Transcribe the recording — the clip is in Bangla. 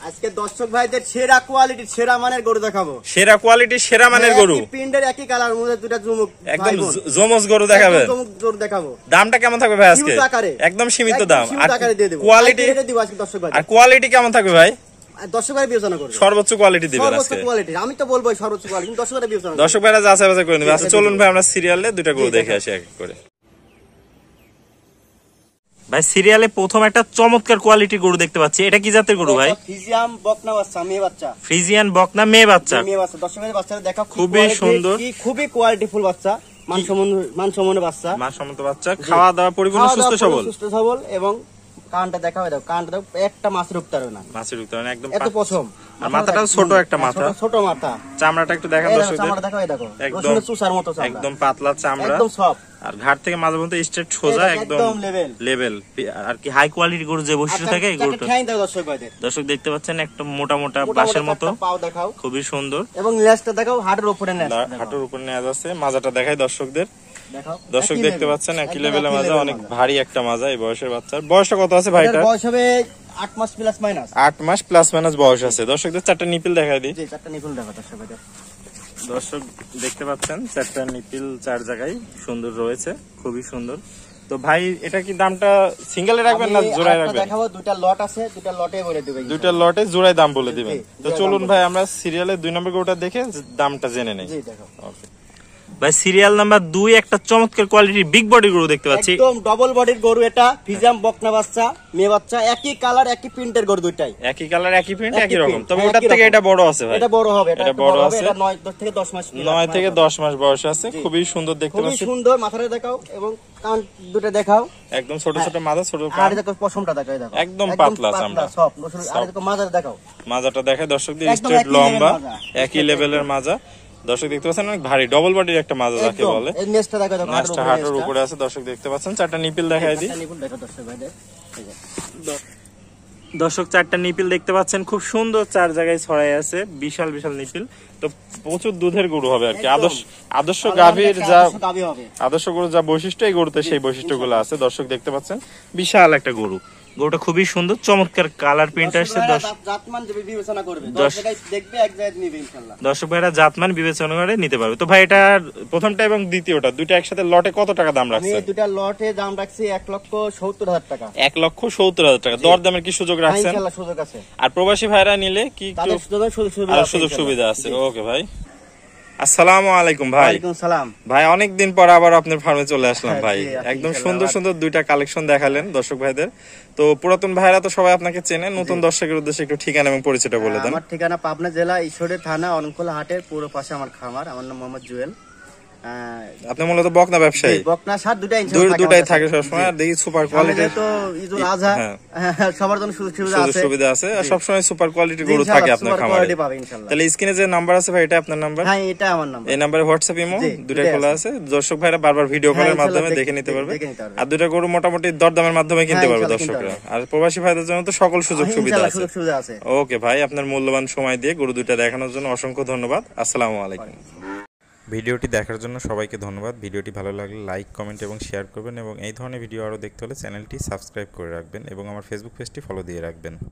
আজকে দর্শক ভাইদের সেরা কোয়ালিটি সেরা মানের গরু দেখাবো। সেরা কোয়ালিটি সেরা মানের গরু, পিন্ডের একই কালার, মধ্যে দুটো জমুক, একদম জমজ গরু দেখাবেন। জমুক গরু দেখাবো। দামটা কেমন থাকবে ভাই আজকে? একদম সীমিত দাম, আর কোয়ালিটি দিব আজকে দর্শক ভাই। আর কোয়ালিটি কেমন থাকবে ভাই? দর্শক ভাই বিবেচনা করবে, সর্বোচ্চ কোয়ালিটি দিবেন আজকে। সর্বোচ্চ কোয়ালিটি আমি তো বলবোই সর্বোচ্চ কোয়ালিটি, কিন্তু দর্শক ভাই বিবেচনা, দর্শক ভাইরা যাচাই বাছাই করে নেবে। আচ্ছা চলুন ভাই আমরা সিরিয়ালে দুটো গরু দেখে আসি এক এক করে। ভাই সিরিয়ালে প্রথম একটা চমৎকার কোয়ালিটি গরু দেখতে পাচ্ছি, এটা কি জাতের গরু ভাই? ফ্রিজিয়ান বকনা বাচ্চা, মেয়ে বাচ্চা। ফ্রিজিয়ান বকনা মেয়ে বাচ্চা, মেয়ে বাচ্চা। দর্শক ভাই বাচ্চাটা দেখা খুবই সুন্দর, খুবই কোয়ালিটিফুল বাচ্চা, মানসম্পন্ন বাচ্চা, মানসম্মত বাচ্চা, খাওয়া দাওয়া পরিপূর্ণ সুস্থ সবল এবং কানটা দেখাও, দাও কানটা দাও, একটা মাছ ঢুকতে পারবে না, মাছের ঢুকতে পারবে না, একদম এত পছম। আর মাথাটা ছোট একটা মাথা, ছোট মাথা, চামড়াটা একটু দেখান দর্শকদের, চামড়া দেখাও, এই দেখো একদম চুষার মতো চামড়া, একদম পাতলা চামড়া, একদম সফট, আর ঘাট থেকে মাঝে মধ্যে স্ট্রেট সোজা, একদম লেভেল। আর কি হাই কোয়ালিটির গরু যে বৈশিষ্ট্য থাকে এই গরুটা। দর্শক দেখতে পাচ্ছেন একটা মোটা মোটা বাঁশের মতো, পাও দেখাও, খুবই সুন্দর, এবং লেজটা দেখাও, হাড়ের উপরে নেজ, হাঁটুর উপরে নেজ আছে। মাজাটা দেখাই দর্শকদের, দর্শক দেখতে পাচ্ছেন একই লেভেলের মাজা, অনেক ভারী একটা মাজা এই বয়সের বাচ্চার। বয়সটা কত আছে ভাইটা? বয়স হবে 8 মাস প্লাস মাইনাস, 8 মাস প্লাস মাইনাস বয়স আছে। দর্শকদের চারটা নিপিল দেখাই দিই। জি, চারটা নিপিল দেখো দর্শক দেখতে পাচ্ছেন চারটা নিপিল চার জায়গায় সুন্দর রয়েছে, খুবই সুন্দর। তো ভাই এটা কি দামটা সিঙ্গেলে রাখবেন না জোড়ায় রাখবেন? দেখাবো, দুইটা লট আছে, দুইটা লটে বলে দিবেন, দুইটা লটে জোড়ায় দাম বলে দিবেন। তো চলুন ভাই আমরা সিরিয়ালে 2 নম্বর গরুটা দেখে দামটা জেনে নেই। জি দেখো। ওকে ভাই সিরিয়াল নাম্বার 2 একটা চমৎকার কোয়ালিটির বিগ বডি গরু দেখতে পাচ্ছি, একদম ডবল বডির গরু। এটা ফ্রিজিয়ান বকনা বাচ্চা, মেয়ে বাচ্চা, একই কালার একই প্রিন্টের গরু, দুইটাই একই কালার একই প্রিন্ট একই রকম। তবে ওটার থেকে এটা বড় আছে ভাই, এটা বড় হবে, এটা বড় আছে, এটা 9 থেকে 10 মাস, 9 থেকে 10 মাস বয়স আছে, খুবই সুন্দর দেখতে পাচ্ছি, খুবই সুন্দর। মাথাটা দেখাও এবং কান দুটো দেখাও, একদম ছোট ছোট মাথা, ছোট কান, আর দেখো পশমটা দেখাও, দেখো একদম পাতলা চামড়া সব। আর দেখো মাজাটা দেখাও, মাজাটা দেখায় দর্শকদের, স্ট্রেট লম্বা একই লেভেলের মাজা। দর্শক দেখতে পাচ্ছেন অনেক ভারী ডবল বডির একটা মাজা যাকে বলে। এই নেসটা দেখো, দেখো নেসটা হাঁটুর উপরে আছে। দর্শক দেখতে পাচ্ছেন চারটা নিপিল দেখাই দিই। নিপিল দেখো দর্শক ভাইদের, এই যে দর্শক চারটা নিপিল দেখতে পাচ্ছেন, খুব সুন্দর চার জায়গায় ছড়াই আছে, বিশাল বিশাল নিপিল। তো প্রচুর দুধের গরু হবে আর কি, আদর্শ গাভীর যা আদর্শ গরু যা বৈশিষ্ট্য এই গরুতে সেই বৈশিষ্ট্যগুলো আছে। দর্শক দেখতে পাচ্ছেন বিশাল একটা গরু, গরুটা খুবই সুন্দর, চমৎকার কালার প্রিন্ট আসছে। দর্শক ভাইরা জাতমান বিবেচনা করে নিতে পারবে। তো ভাই এটা প্রথমটা এবং দ্বিতীয়টা দুইটা একসাথে লটে কত টাকা দাম রাখছে? আমি দুইটা লটে দাম রাখছি 1,70,000 টাকা। 1,70,000 টাকা। দর দামের কি সুযোগ রাখছেন? ইনশাআল্লাহ সুযোগ আছে। আর প্রবাসী ভাইরা নিলে কি সুযোগ সুবিধা আছে? ওকে ভাই, আসসালামু আলাইকুম ভাই। ওয়ালাইকুম সালাম ভাই, অনেকদিন পর আবার আপনার ফার্মে চলে আসলাম ভাই। একদম সুন্দর সুন্দর দুইটা কালেকশন দেখালেন দর্শক ভাইদের। তো পুরাতন ভাইরা তো সবাই আপনাকে চেনে, নতুন দর্শকের উদ্দেশ্যে একটু ঠিকানা এবং পরিচয়টা বলে দেন। আমার ঠিকানা পাবনা জেলা ঈশ্বরের থানা অনকোলা হাটের পুরো পাশে আমার খামার। আমার নাম মোহাম্মদ জুয়েল। আপনি মূলত বকনা ব্যবসায়ী? বকনা সার দুটাই থাকে সবসময়। আর দেখি সুপার কোয়ালিটির তো ঈদুল আজহা সবার জন্য সুযোগ সুবিধা আছে, আর সবসময় সুপার কোয়ালিটির গরু থাকে আপনার খামারে। তাহলে স্ক্রিনে যে নাম্বার আছে ভাই, এটা আপনার নাম্বার? হ্যাঁ, এটা আমার নাম্বার। এই নাম্বারে হোয়াটসঅ্যাপ ইমো দুটাই খোলা আছে। দর্শক ভাইরা বারবার ভিডিও কলের মাধ্যমে দেখে নিতে পারবে। আর দুইটা গরু মোটামুটি দরদামের মাধ্যমে কিনতে পারবে দর্শকরা। আর প্রবাসী ভাইদের জন্য তো সকল সুযোগ সুবিধা আছে। ওকে ভাই, আপনার মূল্যবান সময় দিয়ে গরু দুইটা দেখানোর জন্য অসংখ্য ধন্যবাদ। আসসালামু আলাইকুম। ভিডিওটি দেখার জন্য সবাইকে ধন্যবাদ। ভিডিওটি ভালো লাগলে লাইক, কমেন্ট এবং শেয়ার করবেন, এবং এই ধরনের ভিডিও আরও দেখতে হলে চ্যানেলটি সাবস্ক্রাইব করে রাখবেন এবং আমার ফেসবুক পেজটি ফলো দিয়ে রাখবেন।